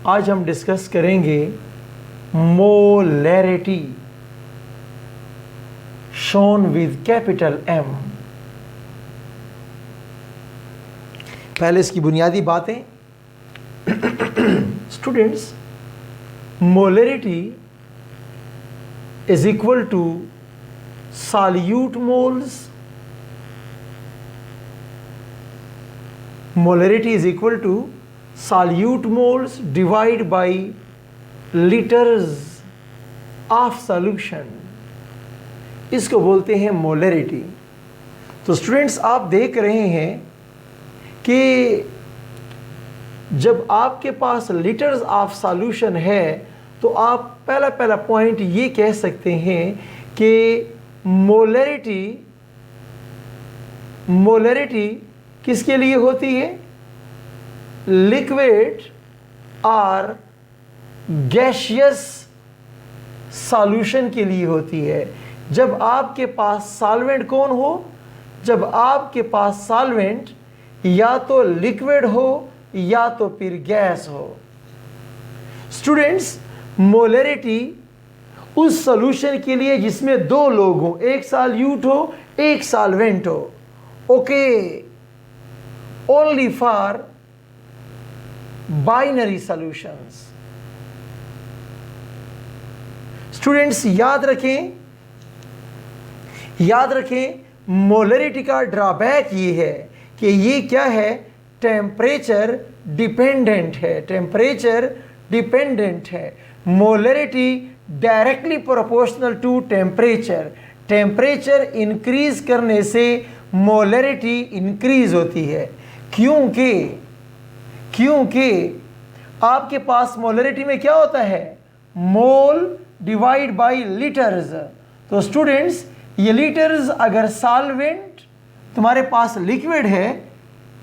आज हम डिस्कस करेंगे molarity shown with capital M। पहले इसकी बुनियादी बातें। Students, molarity is equal to solute moles। Molarity is equal to solute moles divided by liters of solution। इसको बोलते हैं मोलैरिटी। तो स्टूडेंट्स, आप देख रहे हैं कि जब आपके पास लीटर्स ऑफ सॉल्यूशन है तो आप पहला पॉइंट ये कह सकते हैं कि मोलैरिटी किसके लिए होती है? लिक्विड और गैसियस सॉल्यूशन के लिए होती है। जब आपके पास सॉल्वेंट कौन हो? जब आपके पास सॉल्वेंट या तो लिक्विड हो या तो फिर गैस हो। स्टूडेंट्स, मोलैरिटी उस सॉल्यूशन के लिए जिसमें दो लोग हों, एक सॉल्यूट हो एक सॉल्वेंट हो। Okay, only for binary solutions. Students, याद रखें मोलैरिटी का ड्रॉबैक ये है कि ये क्या है? टेम्परेचर डिपेंडेंट है। टेम्परेचर डिपेंडेंट है। Molarity directly proportional to temperature. Temperature increase करने से मोलैरिटी इंक्रीज होती है। क्योंकि आपके पास मोलैरिटी में क्या होता है? मोल डिवाइड बाय लीटर्स। तो स्टूडेंट्स, ये लीटर्स अगर सॉल्वेंट तुम्हारे पास लिक्विड है,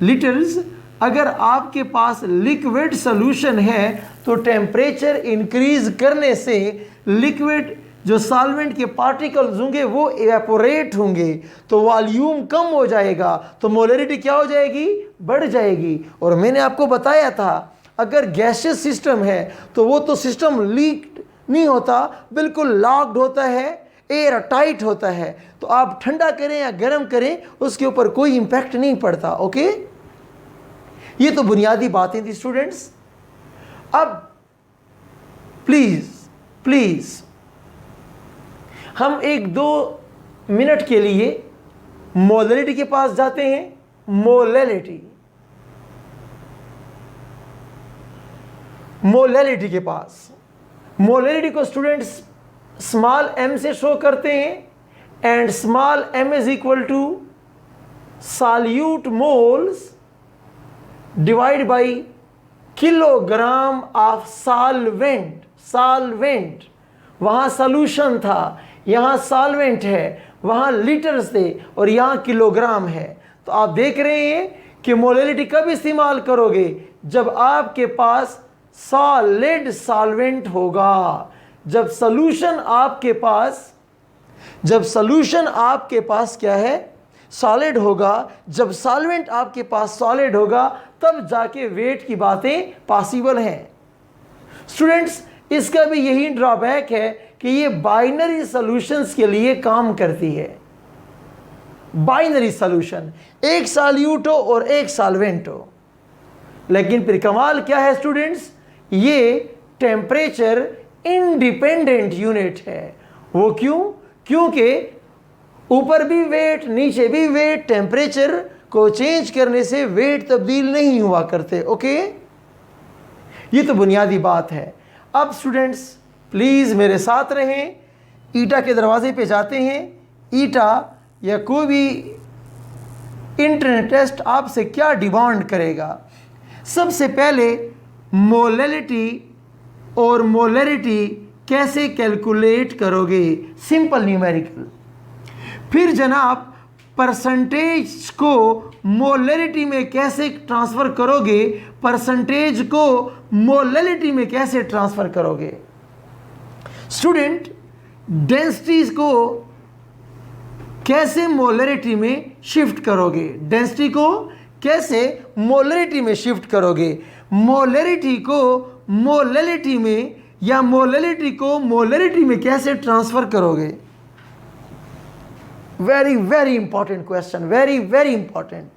लीटर्स अगर आपके पास लिक्विड सॉल्यूशन है तो टेम्परेचर इंक्रीज करने से लिक्विड जो सॉल्वेंट के पार्टिकल्स होंगे वो इवेपोरेट होंगे, तो वॉल्यूम कम हो जाएगा, तो मोलैरिटी क्या हो जाएगी? बढ़ जाएगी। और मैंने आपको बताया था अगर गैसियस सिस्टम है तो वो तो सिस्टम लीक नहीं होता, बिल्कुल लॉक्ड होता है, एयर टाइट होता है। तो आप ठंडा करें या गर्म करें उसके ऊपर कोई इंपैक्ट नहीं पड़ता। ओके, ये तो बुनियादी बातें थी स्टूडेंट्स। अब प्लीज हम 1-2 मिनट के लिए मोलैरिटी के पास जाते हैं। मोलैरिटी के पास, मोलैरिटी को स्टूडेंट्स स्मॉल m से शो करते हैं and small m is equal to solute moles divide by kilogram of solvent. वहाँ सॉल्यूशन था, यहाँ सॉल्वेंट है, वहाँ लीटर्स थे और यहाँ किलोग्राम है। तो आप देख रहे हैं कि मोलैरिटी कब इस्तेमाल करोगे? जब आपके पास सॉलिड सॉल्वेंट होगा। जब सॉल्यूशन आपके पास क्या है? सॉलिड होगा। जब सॉल्वेंट आपके पास सॉलिड होगा तब जाके वेट की बातें पॉसिबल हैं। स्टूडेंट्स, इसका भी यही ड्रॉबैक है कि ये बाइनरी सॉल्यूशंस के लिए काम करती है। बाइनरी सॉल्यूशन, एक सॉल्यूट हो और एक सॉल्वेंट हो। लेकिन फिर कमाल क्या है स्टूडेंट्स? ये टेम्परेचर इंडिपेंडेंट यूनिट है। वो क्यों? क्योंकि ऊपर भी वेट नीचे भी वेट, टेम्परेचर को चेंज करने से वेट तब्दील नहीं हुआ करते। ओके, ये तो बुनियादी बात है। अब स्टूडेंट्स प्लीज़ मेरे साथ रहें। ईटा के दरवाजे पे जाते हैं। ईटा या कोई भी इंटरनेट टेस्ट आपसे क्या डिमांड करेगा? सबसे पहले मोलैरिटी कैसे कैलकुलेट करोगे? Simple numerical. फिर जनाब परसेंटेज को मोलैरिटी में कैसे ट्रांसफ़र करोगे? परसेंटेज को मोलैरिटी में कैसे ट्रांसफ़र करोगे? स्टूडेंट, डेंसिटीज को कैसे मोलैरिटी में शिफ्ट करोगे? डेंसिटी को कैसे मोलैरिटी में शिफ्ट करोगे? मोलैरिटी को मोलैलिटी में या मोलैलिटी को मोलैरिटी में कैसे ट्रांसफर करोगे? Very very important question, very very important.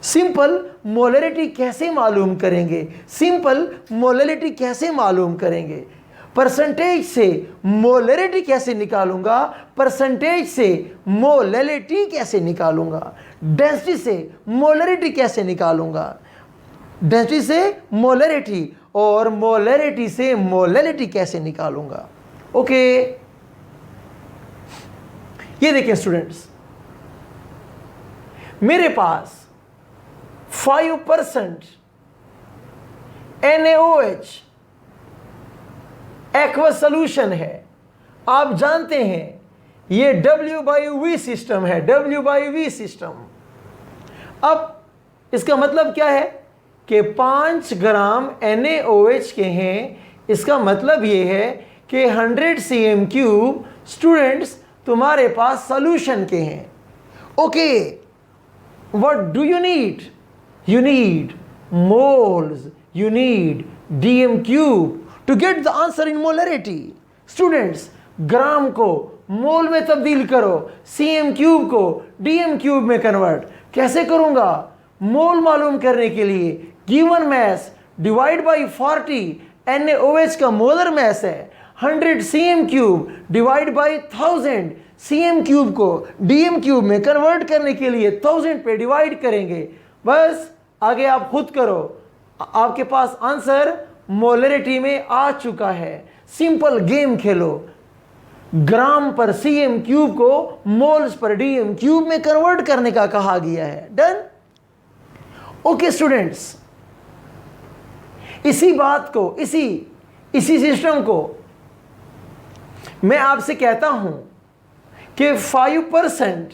Simple molarity कैसे मालूम करेंगे? सिंपल मोलैलिटी कैसे मालूम करेंगे? परसेंटेज से मोलैरिटी कैसे निकालूंगा? परसेंटेज से मोलैलिटी कैसे निकालूंगा? डेंसिटी से मोलैरिटी कैसे निकालूंगा? डेंसिटी से मोलैरिटी, और मोलैरिटी से मोलैलिटी कैसे निकालूंगा? ओके, ये देखिए स्टूडेंट्स, मेरे पास 5% NaOH एक्वस सॉल्यूशन है। आप जानते हैं ये W/V सिस्टम है, W/V सिस्टम। अब इसका मतलब क्या है कि 5 ग्राम NaOH के हैं। इसका मतलब ये है कि 100 cm³ स्टूडेंट्स तुम्हारे पास सॉल्यूशन के हैं। Okay, what do you need? You need moles, you need dm³ to get the answer in molarity. Students, ग्राम को मोल में तब्दील करो, cm³ को dm³ में कन्वर्ट कैसे करूंगा? मोल मालूम करने के लिए given mass divide by 40, NaOH का मोलर मैस है। 100 cm³ डिवाइड बाई 1000, cm³ को dm³ में कन्वर्ट करने के लिए 1000 पे डिवाइड करेंगे। बस आगे आप खुद करो, आपके पास आंसर मोलैरिटी में आ चुका है। सिंपल गेम खेलो, ग्राम पर cm³ को मोल्स पर dm³ में कन्वर्ट करने का कहा गया है। डन? ओके स्टूडेंट्स, इसी बात को, इसी सिस्टम को मैं आपसे कहता हूं कि 5%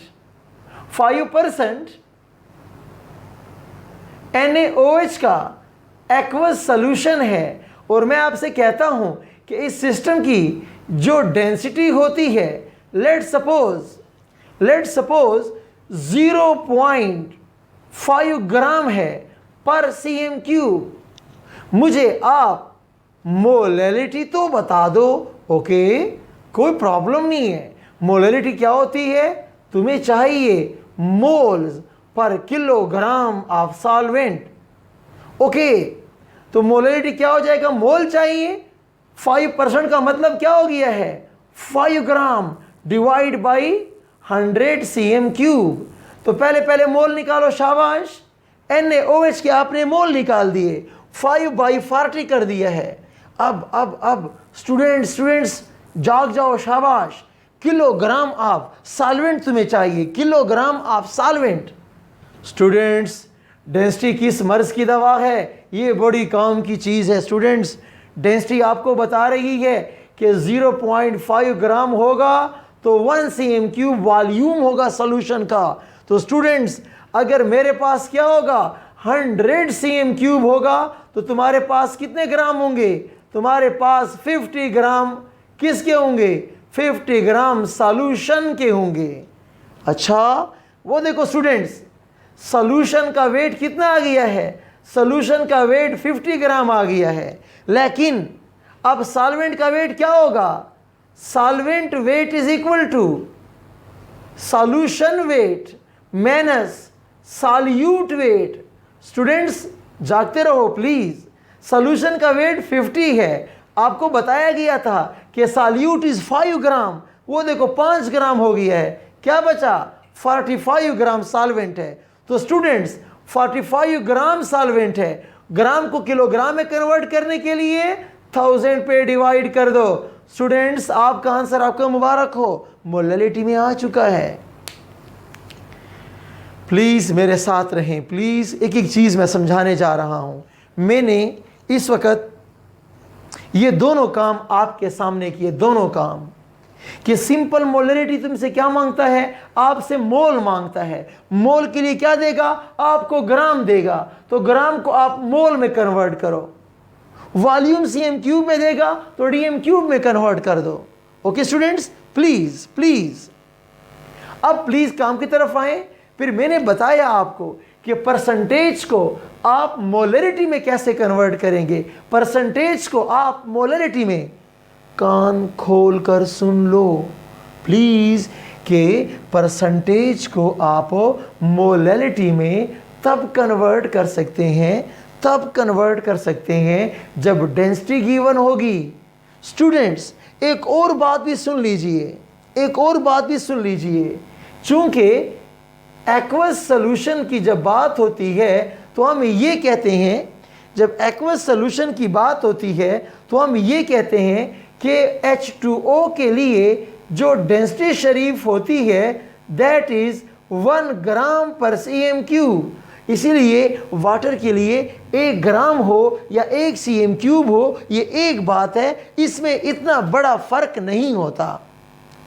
NaOH का एक्वस सॉल्यूशन है, और मैं आपसे कहता हूं कि इस सिस्टम की जो डेंसिटी होती है, लेट्स सपोज 0.5 ग्राम है पर cm³। मुझे आप मोलैलिटी तो बता दो। ओके, कोई प्रॉब्लम नहीं है। मोलैलिटी क्या होती है? तुम्हें चाहिए moles per kilogram of solvent. Okay, तो मोलैलिटी क्या हो जाएगा? मोल चाहिए। 5% का मतलब क्या हो गया है? 5 ग्राम डिवाइड बाई 100 cm³। तो पहले मोल निकालो, शाबाश। NaOH के आपने मोल निकाल दिए, 5/40 कर दिया है। अब स्टूडेंट्स जाग जाओ, शाबाश। किलोग्राम ऑफ सॉल्वेंट तुम्हें चाहिए, kilogram of solvent. Students, density किस मर्ज की दवा है? ये बड़ी काम की चीज़ है स्टूडेंट्स। डेंसिटी आपको बता रही है कि 0.5 ग्राम होगा तो 1 cm³ वॉल्यूम होगा सॉल्यूशन का। तो स्टूडेंट्स, अगर मेरे पास क्या होगा? 100 cm³ होगा तो तुम्हारे पास कितने ग्राम होंगे? तुम्हारे पास 50 ग्राम किसके होंगे? 50 ग्राम सॉल्यूशन के होंगे। अच्छा, वो देखो स्टूडेंट्स, सॉल्यूशन का वेट कितना आ गया है? सॉल्यूशन का वेट 50 ग्राम आ गया है। लेकिन अब सॉल्वेंट का वेट क्या होगा? Solvent weight is equal to solution weight minus solute weight. Students, जागते रहो प्लीज। सॉल्यूशन का वेट 50 है, आपको बताया गया था कि सॉल्यूट इज 5 ग्राम। वो देखो 5 ग्राम हो गया है, क्या बचा? 45 ग्राम सॉल्वेंट है। तो स्टूडेंट्स, 45 ग्राम सॉल्वेंट है, ग्राम को किलोग्राम में कन्वर्ट करने के लिए 1000 पे डिवाइड कर दो। स्टूडेंट्स, आपका आंसर आपका मुबारक हो, मोलैलिटी में आ चुका है। प्लीज़ मेरे साथ रहें, प्लीज़। एक एक चीज़ मैं समझाने जा रहा हूँ। मैंने इस वक्त ये दोनों काम आपके सामने किए, दोनों काम। कि सिंपल मोलैरिटी तुमसे क्या मांगता है? आपसे मोल मांगता है। मोल के लिए क्या देगा? आपको ग्राम देगा। तो ग्राम को आप मोल में कन्वर्ट करो। वॉल्यूम cm³ में देगा तो dm³ में कन्वर्ट कर दो। ओके स्टूडेंट्स, प्लीज अब प्लीज काम की तरफ आए। फिर मैंने बताया आपको कि परसेंटेज को आप मोलरिटी में कैसे कन्वर्ट करेंगे। परसेंटेज को आप मोलरिटी में, कान खोल कर सुन लो प्लीज़, कि परसेंटेज को आप मोलरिटी में तब कन्वर्ट कर सकते हैं, तब कन्वर्ट कर सकते हैं जब डेंसिटी गिवन होगी। स्टूडेंट्स एक और बात भी सुन लीजिए, एक और बात भी सुन लीजिए। चूंकि एक्वस सॉल्यूशन की जब बात होती है तो हम ये कहते हैं, जब एक्वस सॉल्यूशन की बात होती है तो हम ये कहते हैं कि H2O के लिए जो डेंसिटी शरीफ होती है दैट इज़ 1 ग्राम पर cm³। इसीलिए वाटर के लिए 1 ग्राम हो या 1 cm³ हो, ये एक बात है, इसमें इतना बड़ा फर्क नहीं होता।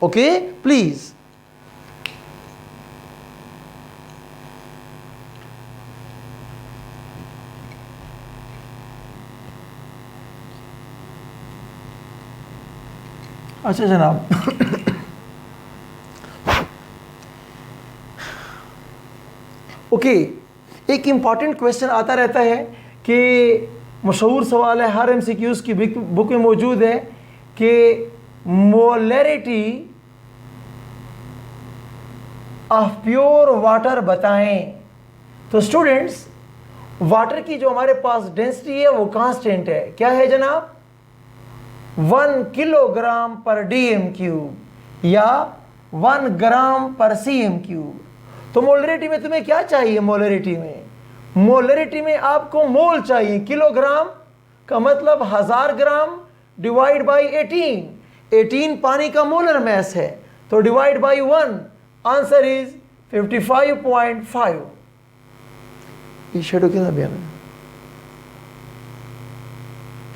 Okay please. अच्छा जनाब, ओके एक इम्पॉर्टेंट क्वेश्चन आता रहता है कि मशहूर सवाल है, हर MCQs की बुक में मौजूद है कि मोलरिटी ऑफ प्योर वाटर बताएं। तो स्टूडेंट्स वाटर की जो हमारे पास डेंसिटी है वो कांस्टेंट है, क्या है जनाब, 1 किलोग्राम पर dm³ या 1 ग्राम पर cm³। तो मोलरिटी में तुम्हें क्या चाहिए, मोलरिटी में आपको मोल चाहिए, किलोग्राम का मतलब 1000 ग्राम डिवाइड बाई 18 पानी का मोलर मैस है, तो डिवाइड बाई 1, आंसर इज 55.5। ये शेडो कितना बयान है,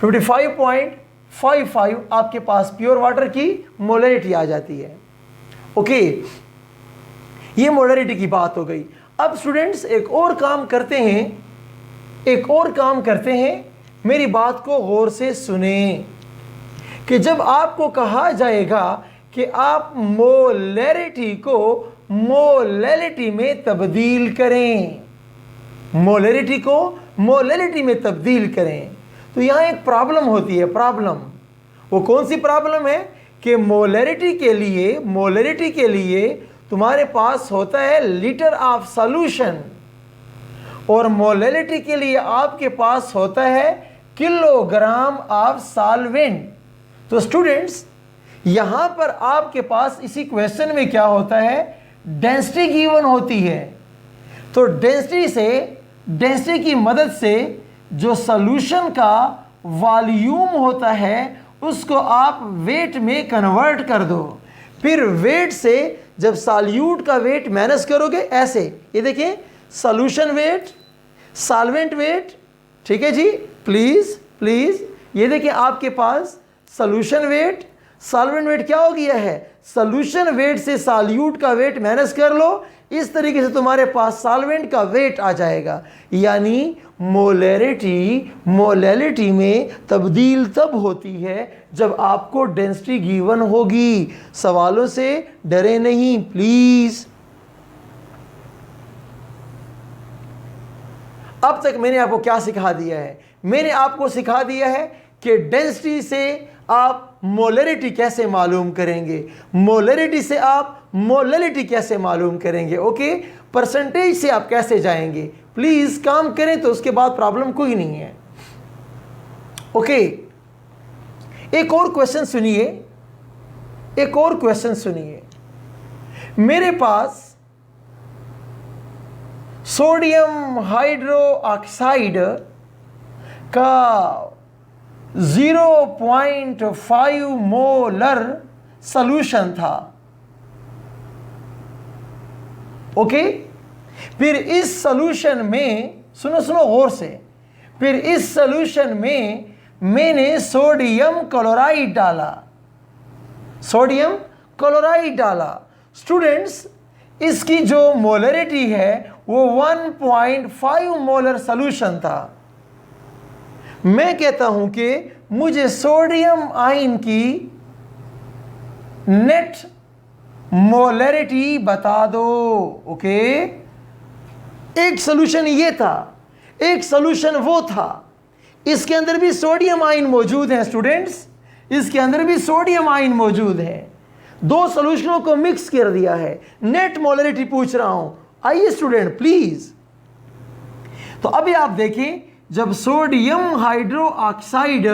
55.55 आपके पास प्योर वाटर की मोलरिटी आ जाती है। ओके ये मोलरिटी की बात हो गई। अब स्टूडेंट्स एक और काम करते हैं, मेरी बात को गौर से सुने कि जब आपको कहा जाएगा कि आप मोलरिटी को मोलरिटी में तब्दील करें, मोलरिटी को मोलरिटी में तब्दील करें, तो यहाँ एक प्रॉब्लम होती है। प्रॉब्लम वो कौन सी प्रॉब्लम है कि मोलरिटी के लिए तुम्हारे पास होता है लीटर ऑफ सॉल्यूशन और मोलरिटी के लिए आपके पास होता है किलोग्राम ऑफ सॉल्वेंट। तो स्टूडेंट्स यहाँ पर आपके पास इसी क्वेश्चन में क्या होता है, डेंसिटी गिवन होती है। तो डेंसिटी की मदद से जो सॉल्यूशन का वॉल्यूम होता है उसको आप वेट में कन्वर्ट कर दो। फिर वेट से जब सॉल्यूट का वेट माइनस करोगे, ऐसे ये देखिए सॉल्यूशन वेट, सॉल्वेंट वेट, ठीक है जी, प्लीज ये देखिए आपके पास सॉल्यूशन वेट, सॉल्वेंट वेट क्या हो गया है, सॉल्यूशन वेट से सॉल्यूट का वेट माइनस कर लो, इस तरीके से तुम्हारे पास सॉल्वेंट का वेट आ जाएगा। यानी मोलरिटी में तब्दील तब होती है जब आपको डेंसिटी गिवन होगी। सवालों से डरे नहीं प्लीज। अब तक मैंने आपको क्या सिखा दिया है, मैंने आपको सिखा दिया है कि डेंसिटी से आप मोलरिटी कैसे मालूम करेंगे, मोलरिटी से आप मोलरिटी कैसे मालूम करेंगे। ओके परसेंटेज से आप कैसे जाएंगे, प्लीज काम करें तो उसके बाद प्रॉब्लम कोई नहीं है। ओके एक और क्वेश्चन सुनिए, मेरे पास सोडियम हाइड्रोक्साइड का 0.5 मोलर सॉल्यूशन था। ओके फिर इस सॉल्यूशन में सुनो गौर से, फिर इस सॉल्यूशन में मैंने सोडियम क्लोराइड डाला। स्टूडेंट्स इसकी जो मोलरिटी है वो 1.5 मोलर सॉल्यूशन था। मैं कहता हूं कि मुझे सोडियम आयन की नेट मोलरिटी बता दो। ओके एक सोल्यूशन ये था, एक सोल्यूशन वो था। इसके अंदर भी सोडियम आयन मौजूद है स्टूडेंट्स, इसके अंदर भी सोडियम आयन मौजूद है। दो सोल्यूशनों को मिक्स कर दिया है। नेट मोलरिटी पूछ रहा हूं, आइए स्टूडेंट प्लीज। तो अभी आप देखें, जब सोडियम हाइड्रो ऑक्साइड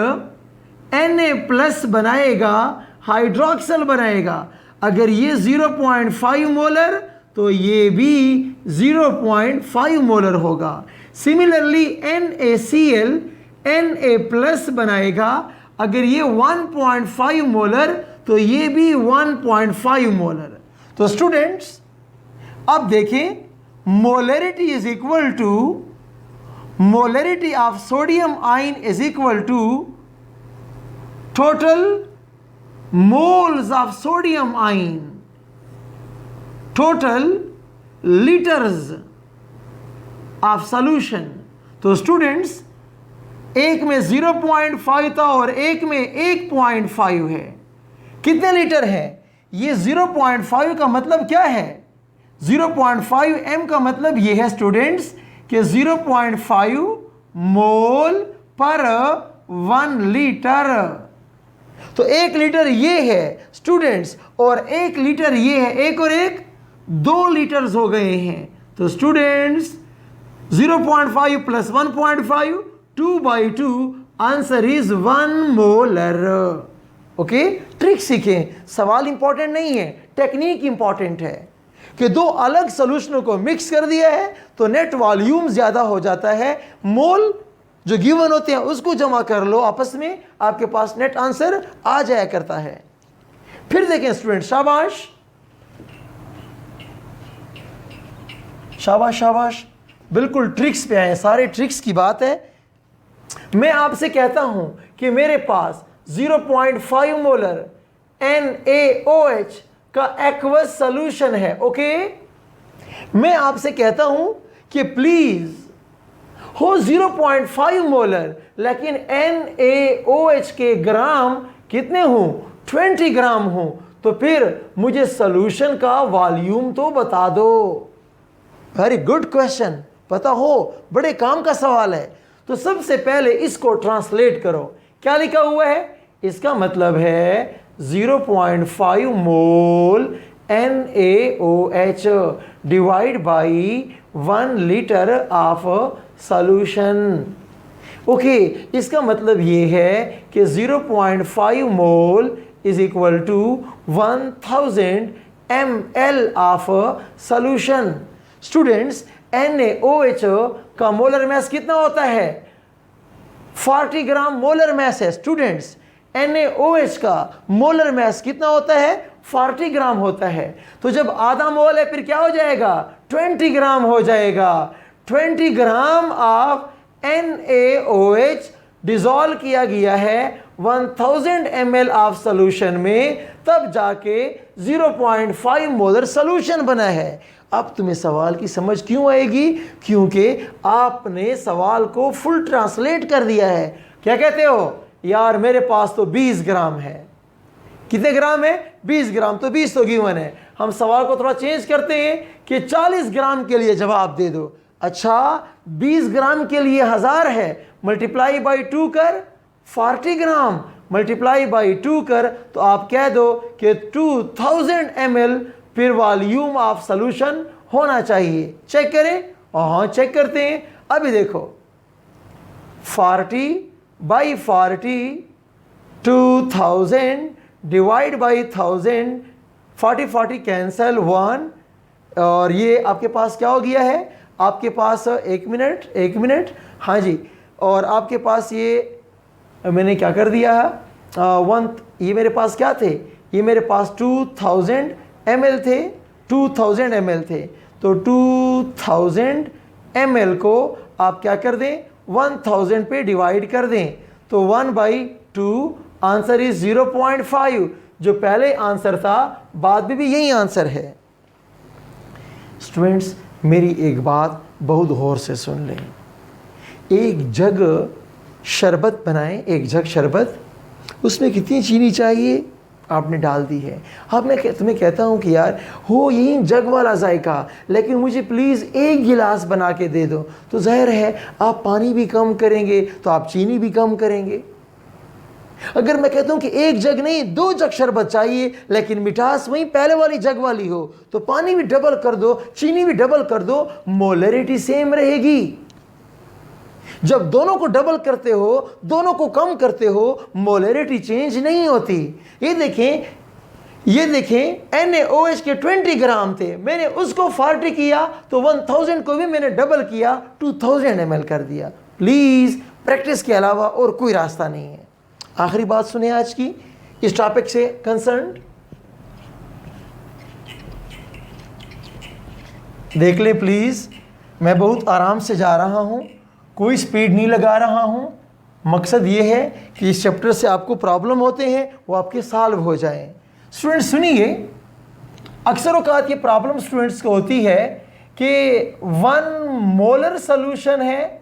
Na+ बनाएगा, हाइड्रोक्सल बनाएगा, अगर ये 0.5 मोलर तो ये भी 0.5 मोलर होगा। सिमिलरली NaCl Na+ बनाएगा, अगर ये 1.5 मोलर तो ये भी 1.5 मोलर। तो स्टूडेंट्स अब देखें, molarity is equal to, molarity of sodium ion is equal to total moles of sodium ion, total liters of solution। तो स्टूडेंट्स एक में 0.5 था और एक में 1.5 है। कितने लीटर है ये? 0.5 का मतलब क्या है? 0.5 m का मतलब ये है स्टूडेंट्स कि 0.5 मोल पर 1 लीटर। तो 1 लीटर ये है स्टूडेंट्स, और 1 लीटर ये है, एक और एक 2 लीटर्स हो गए हैं। तो students 0.5 plus 1.5 2/2, answer is 1 molar. Okay, trick सीखें, सवाल इंपॉर्टेंट नहीं है, टेक्निक इंपॉर्टेंट है कि दो अलग सॉल्यूशनों को मिक्स कर दिया है तो नेट वॉल्यूम ज्यादा हो जाता है, मोल जो गिवन होते हैं उसको जमा कर लो आपस में, आपके पास नेट आंसर आ जाया करता है। फिर देखें स्टूडेंट, शाबाश शाबाश शाबाश, बिल्कुल ट्रिक्स पे आए, सारे ट्रिक्स की बात है। मैं आपसे कहता हूं कि मेरे पास 0.5 मोलर NaOH का एक्वस सॉल्यूशन है। ओके, मैं आपसे कहता हूं कि प्लीज हो 0.5 मोलर, लेकिन NaOH के ग्राम कितने हों? 20 ग्राम हों। तो फिर मुझे सॉल्यूशन का वॉल्यूम तो बता दो। वेरी गुड क्वेश्चन, पता हो, बड़े काम का सवाल है। तो सबसे पहले इसको ट्रांसलेट करो। क्या लिखा हुआ है? इसका मतलब है 0.5 mole NaOH divide by 1 litre of solution. Okay, इसका मतलब ये है कि 0.5 mole is equal to 1000 ml of solution. Students NaOH का मोलर मास कितना होता है? 40 ग्राम मोलर मास है। स्टूडेंट्स NaOH का मोलर मास कितना होता है? 40 ग्राम होता है। तो जब आधा मोल है फिर क्या हो जाएगा? 20 ग्राम हो जाएगा। 20 ग्राम ऑफ NaOH डिजॉल्व किया गया है 1000 ml ऑफ सॉल्यूशन में, तब जाके 0.5 मोलर सॉल्यूशन बना है। अब तुम्हें सवाल की समझ क्यों आएगी? क्योंकि आपने सवाल को फुल ट्रांसलेट कर दिया है। क्या कहते हो? यार मेरे पास तो 20 ग्राम है। कितने ग्राम है? 20 ग्राम। तो 20 तो गिवन है, हम सवाल को थोड़ा चेंज करते हैं कि 40 ग्राम के लिए जवाब दे दो। अच्छा, 20 ग्राम के लिए 1000 है, मल्टीप्लाई बाई 2 कर, 40 ग्राम मल्टीप्लाई बाई 2 कर, तो आप कह दो कि 2000 ml फिर वॉल्यूम ऑफ सॉल्यूशन होना चाहिए। चेक करें? हाँ, चेक करते हैं। अभी देखो, 40 बाई 40, 2000 डिवाइड बाई 1000, 40 कैंसल 1, और ये आपके पास क्या हो गया है? आपके पास एक मिनट, हाँ जी, और आपके पास ये मैंने क्या कर दिया है? ये मेरे पास क्या थे? ये मेरे पास 2000 ml थे, 2000 ml थे। तो 2000 ml को आप क्या कर दें? 1000 पे डिवाइड कर दें, तो 1/2, आंसर इज 0.5। जो पहले आंसर था, बाद में भी यही आंसर है। स्टूडेंट्स, मेरी एक बात बहुत गौर से सुन लें। एक जग शरबत बनाएं, एक जग शरबत, उसमें कितनी चीनी चाहिए? आपने डाल दी है। अब मैं तुम्हें कहता हूँ कि यार हो यही जग वाला जायका, लेकिन मुझे प्लीज़ एक गिलास बना के दे दो, तो ज़ाहिर है आप पानी भी कम करेंगे तो आप चीनी भी कम करेंगे। अगर मैं कहता हूँ कि एक जग नहीं 2 जग शरबत चाहिए, लेकिन मिठास वहीं पहले वाली जग वाली हो, तो पानी भी डबल कर दो, चीनी भी डबल कर दो, मोलरिटी सेम रहेगी। जब दोनों को डबल करते हो, दोनों को कम करते हो, मोलरिटी चेंज नहीं होती। ये देखें NaOH के 20 ग्राम थे, मैंने उसको 40 किया तो 1000 को भी मैंने डबल किया, 2000 ml कर दिया। प्लीज़ प्रैक्टिस के अलावा और कोई रास्ता नहीं है। आखिरी बात सुने आज की इस टॉपिक से कंसर्न, देख ले प्लीज़। मैं बहुत आराम से जा रहा हूँ, कोई स्पीड नहीं लगा रहा हूँ। मकसद ये है कि इस चैप्टर से आपको प्रॉब्लम होते हैं वो आपके सॉल्व हो जाएं। स्टूडेंट्स सुनिए, अक्सर औकात ये प्रॉब्लम स्टूडेंट्स को होती है कि 1 मोलर सोल्यूशन है,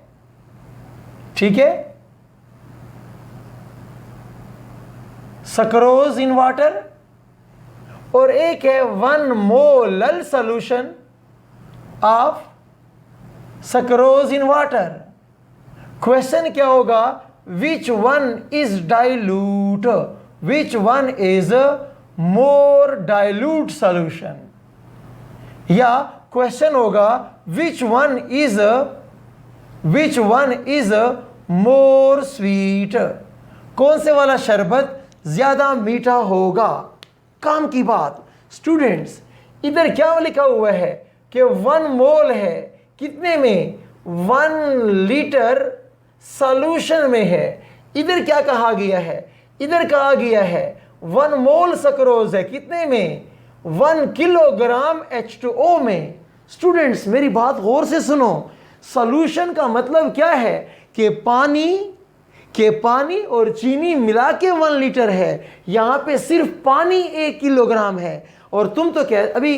ठीक है, सक्रोज इन वाटर, और एक है 1 molar solution of sucrose in water. Question क्या होगा? Which one is dilute, which one is more dilute solution, या क्वेश्चन होगा which one is more sweet, कौन से वाला शरबत ज्यादा मीठा होगा। काम की बात स्टूडेंट्स, इधर क्या लिखा हुआ है कि 1 मोल है, कितने में? 1 लीटर सॉल्यूशन में है। इधर क्या कहा गया है? इधर कहा गया है 1 मोल सक्रोज है, कितने में? 1 किलोग्राम H2O में। स्टूडेंट्स मेरी बात गौर से सुनो, सॉल्यूशन का मतलब क्या है कि पानी और चीनी मिला के 1 लीटर है। यहां पे सिर्फ पानी 1 किलोग्राम है, और तुम तो क्या अभी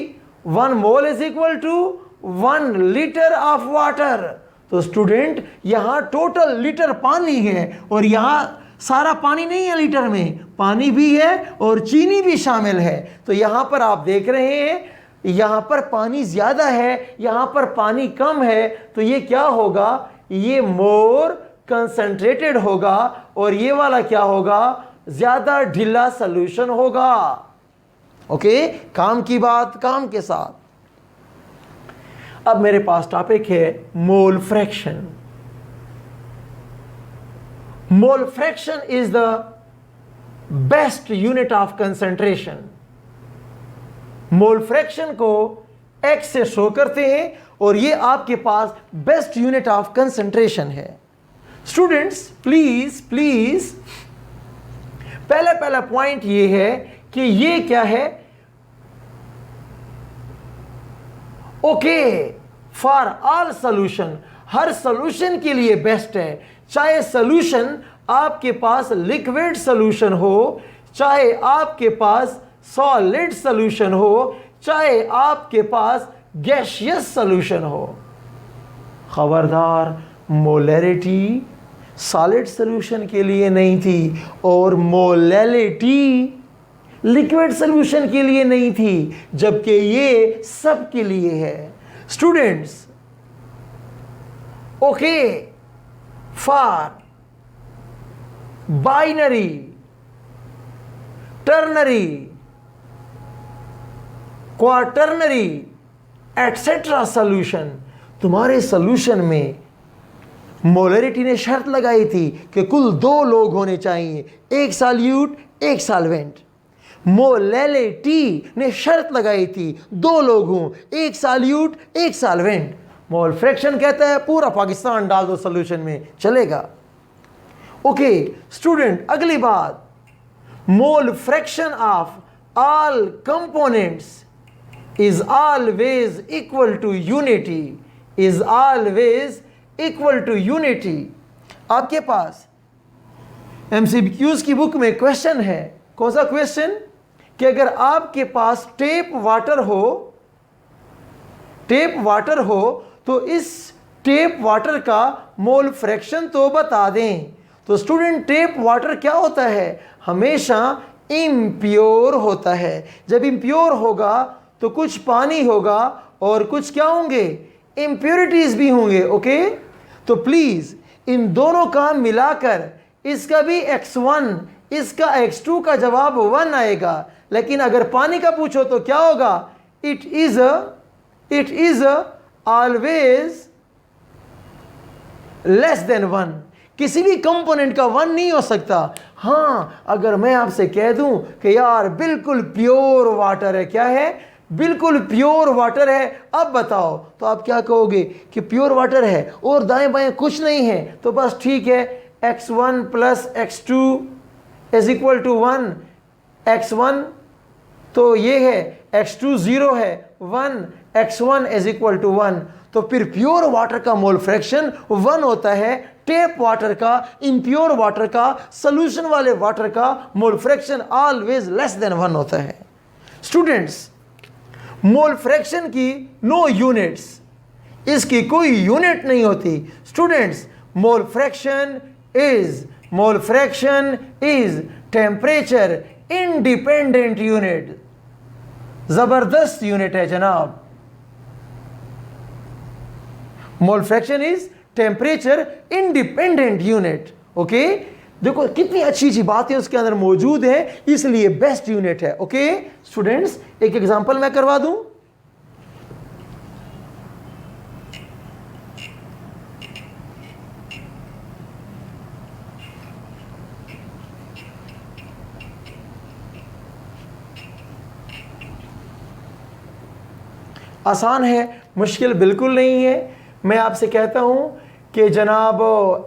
1 mole is equal to 1 litre of water. तो स्टूडेंट यहां टोटल लीटर पानी है, और यहां सारा पानी नहीं है, लीटर में पानी भी है और चीनी भी शामिल है। तो यहां पर आप देख रहे हैं, यहां पर पानी ज्यादा है, यहां पर पानी कम है, तो ये क्या होगा? ये मोर कंसंट्रेटेड होगा, और ये वाला क्या होगा? ज्यादा ढीला सॉल्यूशन होगा। ओके, काम की बात काम के साथ। अब मेरे पास टॉपिक है mole fraction. Mole fraction is the best unit of concentration. Mole fraction को X से शो करते हैं, और ये आपके पास बेस्ट यूनिट ऑफ कंसंट्रेशन है। स्टूडेंट्स प्लीज पहला पॉइंट ये है कि ये क्या है? Okay, for all solution, her solution के लिए बेस्ट है। चाहे सॉल्यूशन आपके पास लिक्विड सॉल्यूशन हो, चाहे आपके पास सॉलिड सॉल्यूशन हो, चाहे आपके पास गैसियस सॉल्यूशन हो। खबरदार, मोलैरिटी सॉलिड सॉल्यूशन के लिए नहीं थी, और मोलैलिटी लिक्विड सॉल्यूशन के लिए नहीं थी, जबकि ये सब के लिए है। Students, okay, for binary, ternary, quaternary etcetera solution, तुम्हारे सॉल्यूशन में मोलरिटी ने शर्त लगाई थी कि कुल 2 लोग होने चाहिए, एक सॉल्यूट एक सॉल्वेंट। मोलैलिटी ने शर्त लगाई थी 2 लोग हों, एक सॉल्यूट एक सॉल्वेंट। मोल फ्रैक्शन कहता है पूरा पाकिस्तान डाल दो सॉल्यूशन में, चलेगा। ओके स्टूडेंट, अगली बात, मोल fraction of all components is always equal to unity, is always equal to unity। आपके पास MCQs की बुक में क्वेश्चन है, कौन सा क्वेश्चन? कि अगर आपके पास टेप वाटर हो तो इस टेप वाटर का मोल फ्रैक्शन तो बता दें। तो स्टूडेंट, टेप वाटर क्या होता है? हमेशा इम्प्योर होता है। जब इम्प्योर होगा तो कुछ पानी होगा और कुछ क्या होंगे, इम्प्योरिटीज भी होंगे। ओके, तो प्लीज इन दोनों का मिलाकर इसका भी x1 इसका x2 का जवाब 1 आएगा। लेकिन अगर पानी का पूछो तो क्या होगा, it is always less than 1। किसी भी कंपोनेंट का 1 नहीं हो सकता। हाँ, अगर मैं आपसे कह दूं कि यार बिल्कुल प्योर वाटर है, क्या है, बिल्कुल प्योर वाटर है, अब बताओ, तो आप क्या कहोगे कि प्योर वाटर है और दाएं बाएं कुछ नहीं है, तो बस ठीक है, x1 plus x2 is equal to 1। x1 तो ये है, x2 0 है, 1, x1 इज इक्वल टू 1। तो फिर प्योर वाटर का मोल फ्रैक्शन 1 होता है, टेप वाटर का, इम्प्योर वाटर का, सोल्यूशन वाले वाटर का mole fraction always less than 1 होता है। स्टूडेंट्स, मोल फ्रैक्शन की नो यूनिट्स, इसकी कोई यूनिट नहीं होती। Students, mole fraction is temperature independent unit. जबरदस्त यूनिट है जनाब। Mole fraction is temperature independent unit. Okay, देखो कितनी अच्छी अच्छी बातें उसके अंदर मौजूद है, इसलिए बेस्ट यूनिट है। ओके स्टूडेंट्स, एक एग्जांपल मैं करवा दूं। आसान है, मुश्किल बिल्कुल नहीं है। मैं आपसे कहता हूं कि जनाब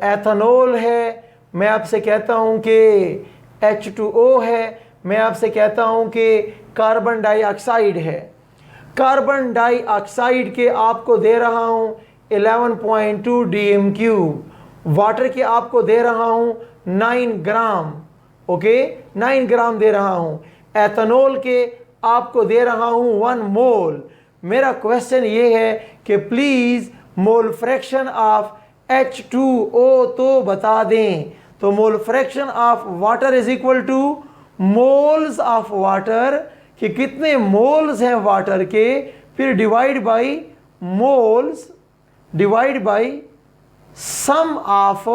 एथेनॉल है, मैं आपसे कहता हूं कि H2O है, मैं आपसे कहता हूं कि कार्बन डाइऑक्साइड है। कार्बन डाइऑक्साइड के आपको दे रहा हूं 11.2 dm³, वाटर के आपको दे रहा हूं 9 ग्राम। ओके, 9 ग्राम दे रहा हूं। एथेनॉल के आपको दे रहा हूं 1 मोल। मेरा क्वेश्चन ये है कि please mole fraction of H2O तो बता दें। तो mole fraction of water is equal to moles of water, कि कितने मोल्स हैं वाटर के, फिर divide by moles, divide by sum of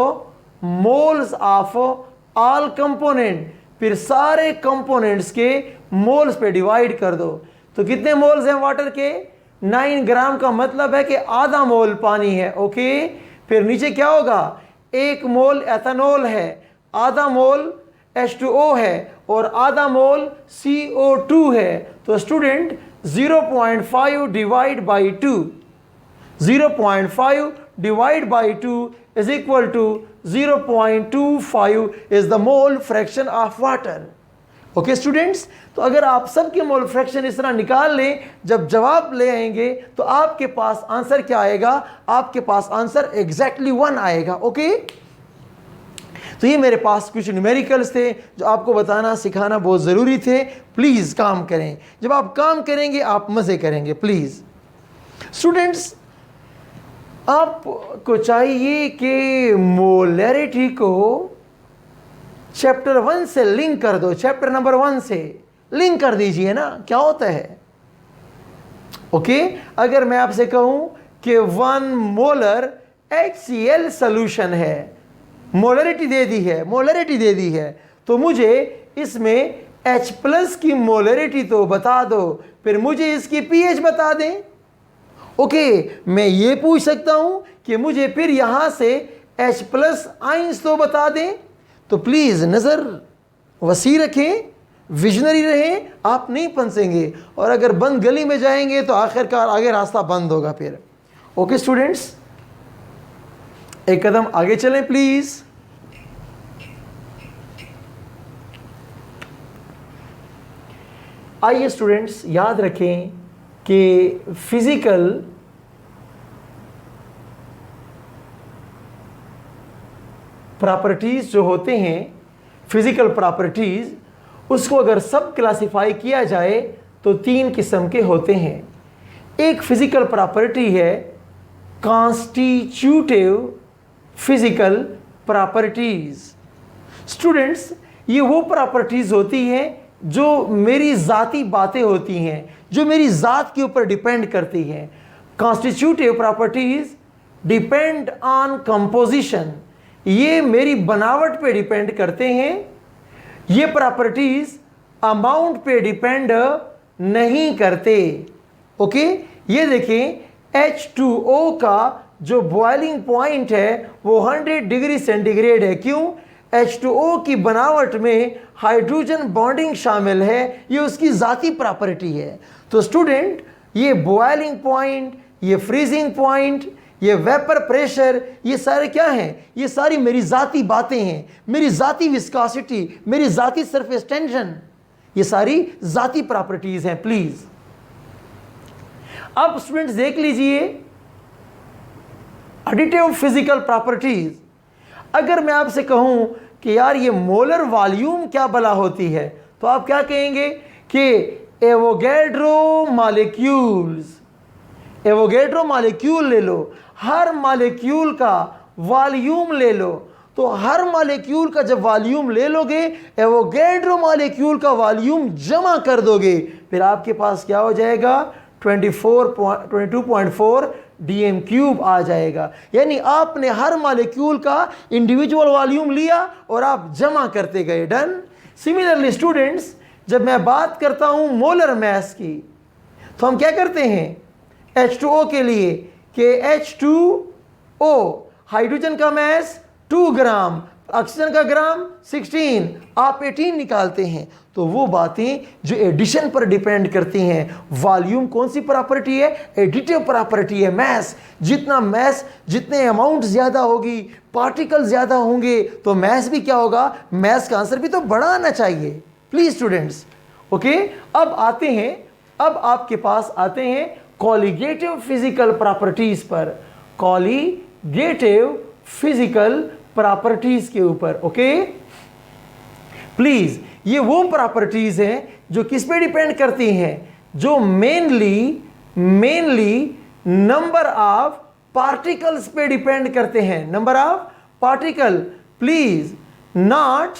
moles of all component, फिर सारे कंपोनेंट्स के मोल्स पे डिवाइड कर दो। तो कितने मोल्स हैं वाटर के, 9 ग्राम का मतलब है कि आधा मोल पानी है। ओके, फिर नीचे क्या होगा, 1 मोल एथेनॉल है, आधा मोल H2O है और आधा मोल CO2 है। तो student 0.5 divide by 2, 0.5 divide by 2 is equal to 0.25 is the mole fraction of water. Okay students, तो अगर आप सबके मोल फ्रैक्शन इस तरह निकाल लें, जब जवाब ले आएंगे तो आपके पास आंसर क्या आएगा, आपके पास आंसर एग्जैक्टली 1 आएगा। ओके, तो ये मेरे पास कुछ न्यूमेरिकल्स थे जो आपको बताना सिखाना बहुत ज़रूरी थे। प्लीज़ काम करें, जब आप काम करेंगे आप मज़े करेंगे। प्लीज़ स्टूडेंट्स, आपको चाहिए कि मोलैरिटी को चैप्टर 1 से लिंक कर दो, चैप्टर नंबर 1 से लिंक कर दीजिए ना, क्या होता है। ओके, अगर मैं आपसे कहूं कि 1 मोलर HCl सॉल्यूशन है, मोलरिटी दे दी है, मोलरिटी दे दी है, तो मुझे इसमें H+ की मोलरिटी तो बता दो, फिर मुझे इसकी pH बता दें। ओके, मैं ये पूछ सकता हूं कि मुझे फिर यहां से H+ आइंस तो बता दें। तो प्लीज़ नज़र वसी रखें, विजनरी रहें, आप नहीं फंसेंगे, और अगर बंद गली में जाएंगे तो आखिरकार आगे रास्ता बंद होगा फिर। ओके स्टूडेंट्स, एक कदम आगे चलें प्लीज़। आइए स्टूडेंट्स, याद रखें कि फिज़िकल प्रॉपर्टीज़ जो होते हैं, फिज़िकल प्रॉपर्टीज़, उसको अगर सब क्लासिफाई किया जाए तो 3 किस्म के होते हैं। एक फिज़िकल प्रॉपर्टी है कॉन्स्टिट्यूटिव फिज़िकल प्रॉपर्टीज़। स्टूडेंट्स, ये वो प्रॉपर्टीज़ होती हैं जो मेरी ज़ाती बातें होती हैं, जो मेरी ज़ात के ऊपर डिपेंड करती हैं। Constitutive properties depend on composition, ये मेरी बनावट पे डिपेंड करते हैं। ये प्रॉपर्टीज़ अमाउंट पे डिपेंड नहीं करते। ओके, ये देखें H2O का जो बॉइलिंग पॉइंट है वो 100 डिग्री सेंटीग्रेड है। क्यों? H2O की बनावट में हाइड्रोजन बॉन्डिंग शामिल है, ये उसकी ज़ाती प्रॉपर्टी है। तो स्टूडेंट, ये बॉइलिंग पॉइंट, ये फ्रीजिंग पॉइंट, ये वेपर प्रेशर, ये सारे क्या हैं? ये सारी मेरी ज़ाती बातें हैं, मेरी ज़ाती विस्कोसिटी, मेरी ज़ाती सरफेस टेंशन, ये सारी ज़ाती प्रॉपर्टीज़ हैं। प्लीज़ अब स्टूडेंट्स देख लीजिए एडिटिव फिजिकल प्रॉपर्टीज़। अगर मैं आपसे कहूं कि यार ये मोलर वॉल्यूम क्या भला होती है, तो आप क्या कहेंगे कि एवोगैड्रो मॉलिक्यूल्स, एवोगैड्रो मॉलिक्यूल ले लो, हर मॉलिक्यूल का वॉल्यूम ले लो। तो हर मॉलिक्यूल का जब वॉल्यूम ले लोगे, एवोगैड्रो मॉलिक्यूल का वॉल्यूम जमा कर दोगे, फिर आपके पास क्या हो जाएगा? 22.4 dm क्यूब आ जाएगा। यानी आपने हर मॉलिक्यूल का इंडिविजुअल वॉल्यूम लिया और आप जमा करते गए। डन। सिमिलरली स्टूडेंट्स, जब मैं बात करता हूं मोलर मास की, तो हम क्या करते हैं H2O के लिए कि H2O हाइड्रोजन का मास 2 ग्राम, ऑक्सीजन का ग्राम 16, आप 18 निकालते हैं। तो वो बातें जो एडिशन पर डिपेंड करती हैं। वॉल्यूम कौन सी प्रॉपर्टी है? एडिटिव प्रॉपर्टी है। मैस, जितना मैस, जितने अमाउंट ज़्यादा होगी, पार्टिकल ज़्यादा होंगे, तो मैस भी क्या होगा? मैस का आंसर भी तो बड़ा आना चाहिए। Please students, okay. अब आते हैं, अब आपके पास आते हैं कॉलिगेटिव फिजिकल प्रॉपर्टीज़ पर, कॉलिगेटिव फिजिकल प्रॉपर्टीज़ के ऊपर। ओके, प्लीज़, ये वो प्रॉपर्टीज़ हैं जो किस पे डिपेंड करती हैं? जो मेनली नंबर ऑफ पार्टिकल्स पे डिपेंड करते हैं। Number of particle, please, not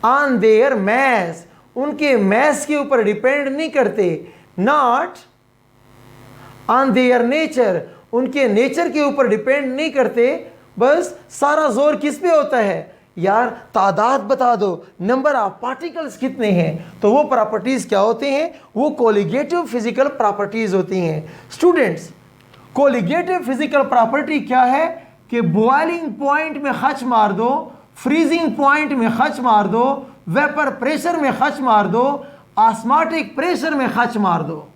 on their mass, उनके मैस के ऊपर डिपेंड नहीं करते। नॉट ऑन देयर नेचर, उनके नेचर के ऊपर डिपेंड नहीं करते। बस सारा जोर किस पे होता है? यार तादाद बता दो, नंबर ऑफ पार्टिकल्स कितने हैं। तो वो प्रॉपर्टीज क्या होते हैं? वो कोलिगेटिव फिजिकल प्रॉपर्टीज होती हैं। स्टूडेंट्स, कोलिगेटिव फिजिकल प्रॉपर्टी क्या है? कि बॉइलिंग पॉइंट में खच मार दो, फ्रीजिंग पॉइंट में खच मार दो, वेपर प्रेशर में खच मार दो, ऑस्मोटिक प्रेशर में खच मार दो।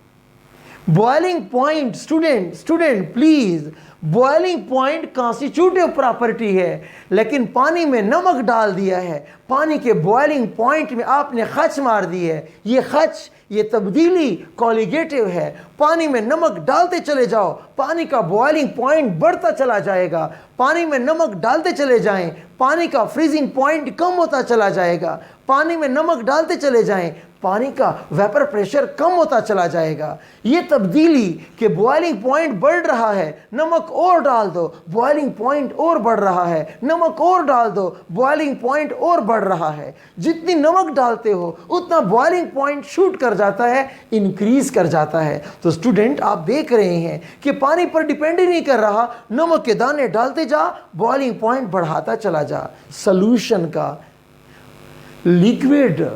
Boiling point, student please, boiling point constitutive property है, लेकिन पानी में नमक डाल दिया है, पानी के बॉइलिंग पॉइंट में आपने खच मार दी है। ये खच, ये तब्दीली कॉलिगेटिव है। पानी में नमक डालते चले जाओ, पानी का बॉइलिंग पॉइंट बढ़ता चला जाएगा। पानी में नमक डालते चले जाएं, पानी का फ्रीजिंग पॉइंट कम होता चला जाएगा। पानी में नमक डालते चले जाएं, पानी का वेपर प्रेशर कम होता चला जाएगा। ये तब्दीली कि बॉइलिंग पॉइंट बढ़ रहा है, नमक और डाल दो, बॉइलिंग पॉइंट और बढ़ रहा है, नमक और डाल दो, बॉइलिंग पॉइंट और बढ़ रहा है। जितनी नमक डालते हो उतना बॉइलिंग पॉइंट शूट कर जाता है, इंक्रीज कर जाता है। तो स्टूडेंट, आप देख रहे हैं कि पानी पर डिपेंड ही नहीं कर रहा, नमक के दाने डालते जा, बॉइलिंग पॉइंट बढ़ाता चला जा। सॉल्यूशन का, लिक्विड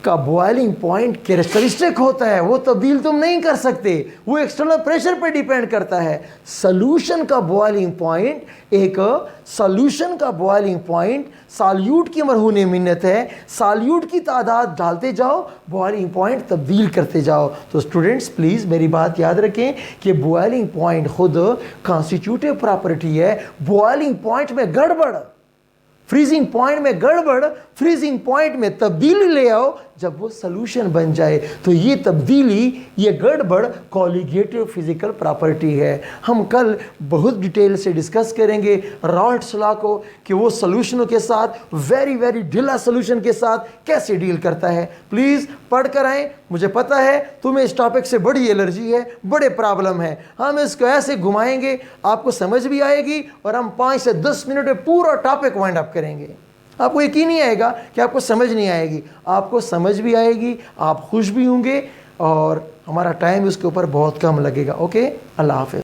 का बॉइलिंग पॉइंट कैरेक्टरिस्टिक होता है, वो तब्दील तुम नहीं कर सकते, वो एक्सटर्नल प्रेशर पे डिपेंड करता है। सॉल्यूशन का बॉइलिंग पॉइंट, एक सॉल्यूशन का बॉइलिंग पॉइंट सॉल्यूट की मरहून मिन्नत है। सॉल्यूट की तादाद डालते जाओ, बॉइलिंग पॉइंट तब्दील करते जाओ। तो स्टूडेंट्स प्लीज़ मेरी बात याद रखें कि बॉइलिंग पॉइंट खुद कॉन्स्टिट्यूटिव प्रॉपर्टी है। बॉइलिंग पॉइंट में गड़बड़, फ्रीजिंग पॉइंट में गड़बड़, फ्रीजिंग पॉइंट में तब्दीली ले आओ जब वो सॉल्यूशन बन जाए। तो ये तब्दीली, ये गड़बड़ कॉलिगेटिव फिजिकल प्रॉपर्टी है। हम कल बहुत डिटेल से डिस्कस करेंगे राल्ट्स लॉ को कि वो सॉल्यूशनों के साथ, वेरी ढीला सॉल्यूशन के साथ कैसे डील करता है। प्लीज़ पढ़ कर आएँ। मुझे पता है तुम्हें इस टॉपिक से बड़ी एलर्जी है, बड़े प्रॉब्लम है। हम इसको ऐसे घुमाएंगे, आपको समझ भी आएगी और हम 5 से 10 मिनट में पूरा टॉपिक वाइंड अप करेंगे। आपको यकीन नहीं आएगा कि आपको समझ नहीं आएगी, आपको समझ भी आएगी, आप खुश भी होंगे और हमारा टाइम उसके ऊपर बहुत कम लगेगा। ओके, अल्लाह हाफ़िज़।